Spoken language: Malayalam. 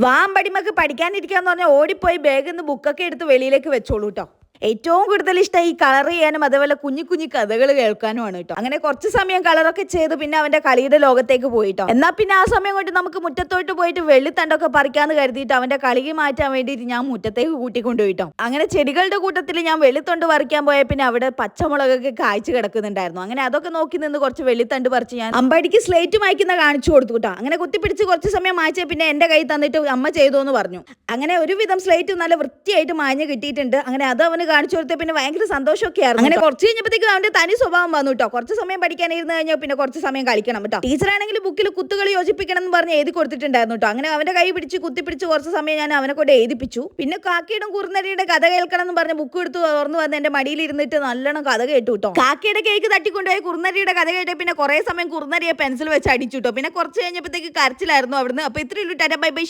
വാമ്പടിമക്ക് പഠിക്കാനിരിക്കാന്ന് പറഞ്ഞാൽ ഓടിപ്പോയി ബാഗിൽ നിന്ന് ബുക്കൊക്കെ എടുത്ത് വെളിയിലേക്ക് വെച്ചോളൂ കേട്ടോ. ഏറ്റവും കൂടുതൽ ഇഷ്ടം ഈ കളർ ചെയ്യാനും അതേപോലെ കുഞ്ഞു കുഞ്ഞു കഥകൾ കേൾക്കാനുമാണ് കേട്ടോ. അങ്ങനെ കുറച്ച് സമയം കളറൊക്കെ ചെയ്ത് പിന്നെ അവന്റെ കളിയുടെ ലോകത്തേക്ക് പോയിട്ടോ. എന്നാ പിന്നെ ആ സമയം കൊണ്ട് നമുക്ക് മുറ്റത്തോട്ട് പോയിട്ട് വെള്ളിത്തണ്ടൊക്കെ പറിക്കാന്ന് കരുതിയിട്ട് അവന്റെ കളി മാറ്റാൻ വേണ്ടിയിട്ട് ഞാൻ മുറ്റത്തേക്ക് കൂട്ടിക്കൊണ്ടുപോയിട്ടോ. അങ്ങനെ ചെടികളുടെ കൂട്ടത്തിൽ ഞാൻ വെള്ളിത്തണ്ട് പറിക്കാൻ പോയ പിന്നെ അവിടെ പച്ചമുളകൊക്കെ കായ്ച്ചു കിടക്കുന്നുണ്ടായിരുന്നു. അങ്ങനെ അതൊക്കെ നോക്കി നിന്ന് കുറച്ച് വെള്ളിത്തണ്ട് പറിച്ച് ഞാൻ അമ്പടിക്ക് സ്ലേറ്റ് മായ്ക്കുന്ന കാണിച്ചു കൊടുത്തു കേട്ടോ. അങ്ങനെ കുത്തിപ്പിടിച്ച് കുറച്ച് സമയം മായ്ച്ച പിന്നെ എന്റെ കൈ തന്നിട്ട് അമ്മ ചെയ്തു എന്ന് പറഞ്ഞു. അങ്ങനെ ഒരുവിധം സ്ലേറ്റ് നല്ല വൃത്തിയായിട്ട് മാഞ്ഞ് കിട്ടിയിട്ടുണ്ട്. അങ്ങനെ അത് അവന് കാണിച്ചു കൊടുത്തേ പിന്നെ ഭയങ്കര സന്തോഷമൊക്കെ ആയിരുന്നു. അങ്ങനെ കുറച്ച് കഴിഞ്ഞപ്പോഴത്തേക്കും അവന്റെ തനി സ്വഭാവം വന്നു കേട്ടോ. കുറച്ച് സമയം പഠിക്കാനിരുന്ന് കഴിഞ്ഞാൽ പിന്നെ കുറച്ച് സമയം കളിക്കണം കേട്ടോ. ടീച്ചറാണെങ്കിൽ ബുക്കിൽ കുത്തുകൾ യോജിപ്പിക്കണം എന്ന് പറഞ്ഞ് എഴുതി കൊടുത്തിട്ടുണ്ടായിരുന്നു കേട്ടോ. അങ്ങനെ അവന്റെ കൈ പിടിച്ച് കുത്തിപ്പിടിച്ച് കുറച്ച് സമയം ഞാൻ അവനെ കൊണ്ട് എഴുതിപ്പിച്ചു. പിന്നെ കാക്കയുടെ കുറുനരിയുടെ കഥ കേൾക്കണം എന്ന് പറഞ്ഞ് ബുക്ക് എടുത്ത് തുറന്നു വന്ന് എന്റെ മടിയിൽ ഇരുന്നിട്ട് നല്ലോണം കഥ കേട്ടു കേട്ടോ. കാക്കയുടെ കേക്ക് തട്ടിക്കൊണ്ടുപോയി കുറുനരിയുടെ കഥ കേട്ടേ പിന്നെ കുറെ സമയം കുറുനരിയെ പെൻസിൽ വെച്ച് അടിച്ചു കേട്ടോ. പിന്നെ കുറച്ച് കഴിഞ്ഞപ്പോഴത്തേക്ക് കരച്ചിലായിരുന്നു അവിടുന്ന്. അപ്പൊ ഇത്രയും ബൈ ബൈ.